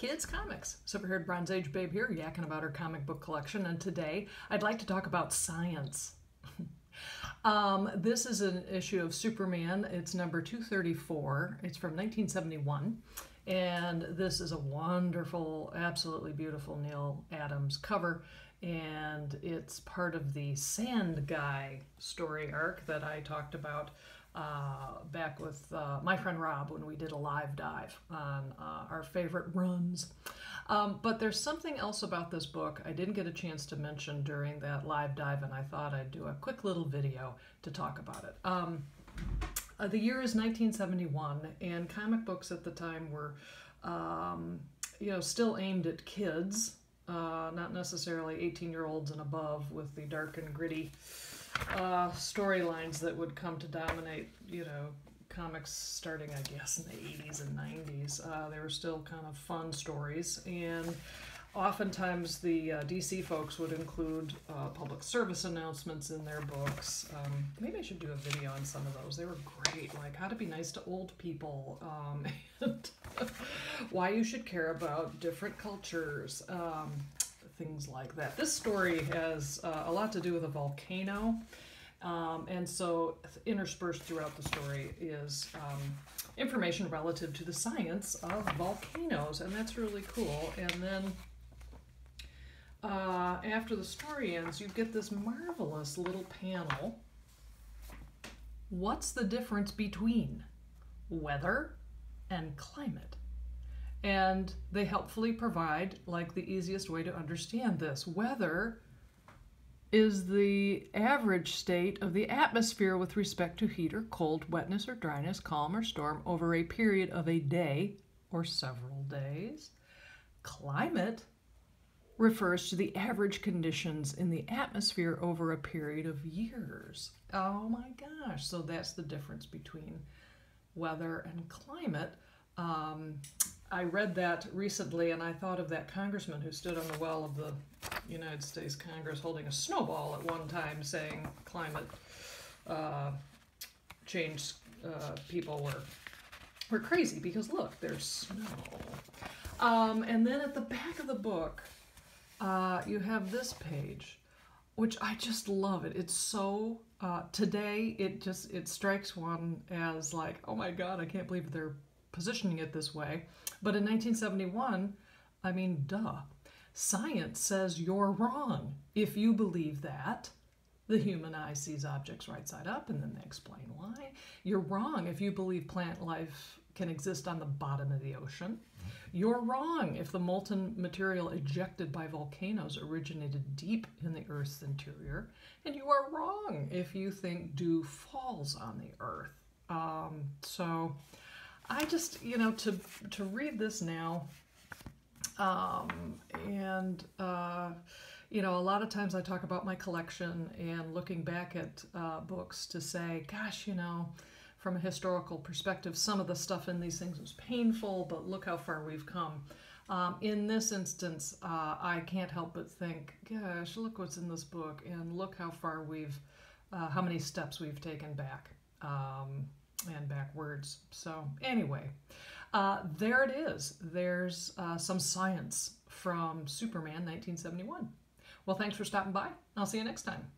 kids, comics. Superhaired Bronze Age babe here, yakking about her comic book collection, and today I'd like to talk about science. This is an issue of Superman. It's number 234. It's from 1971. And this is a wonderful, absolutely beautiful Neal Adams cover. And it's part of the Sand Guy story arc that I talked about back with my friend Rob when we did a live dive on our favorite runs. But there's something else about this book I didn't get a chance to mention during that live dive, and I thought I'd do a quick little video to talk about it. The year is 1971, and comic books at the time were, still aimed at kids, not necessarily 18-year-olds and above, with the dark and gritty storylines that would come to dominate, comics starting, I guess, in the 80s and 90s. They were still kind of fun stories, and oftentimes the DC folks would include public service announcements in their books. Maybe I should do a video on some of those. They were great, like how to be nice to old people, and why you should care about different cultures, things like that. This story has a lot to do with a volcano, and so interspersed throughout the story is information relative to the science of volcanoes, and that's really cool. And then after the story ends, you get this marvelous little panel. What's the difference between weather and climate? And they helpfully provide like the easiest way to understand this. Weather is the average state of the atmosphere with respect to heat or cold, wetness or dryness, calm or storm over a period of a day or several days. Climate refers to the average conditions in the atmosphere over a period of years. Oh my gosh, so that's the difference between weather and climate. I read that recently, and I thought of that congressman who stood on the well of the United States Congress holding a snowball at one time saying climate change people were crazy because look, there's snow. And then at the back of the book, you have this page, which I just love it. It's so, today it strikes one as like, oh my God, I can't believe they're positioning it this way. But in 1971, I mean, duh. Science says you're wrong if you believe that the human eye sees objects right side up, and then they explain why. You're wrong if you believe plant life can exist on the bottom of the ocean. You're wrong if the molten material ejected by volcanoes originated deep in the Earth's interior. And you are wrong if you think dew falls on the Earth. So I just, to read this now, a lot of times I talk about my collection and looking back at books to say, gosh, from a historical perspective, some of the stuff in these things was painful, but look how far we've come. In this instance, I can't help but think, gosh, look what's in this book, and look how far how many steps we've taken back. And backwards. So anyway, there it is. There's some science from Superman 1971. Well, thanks for stopping by. I'll see you next time.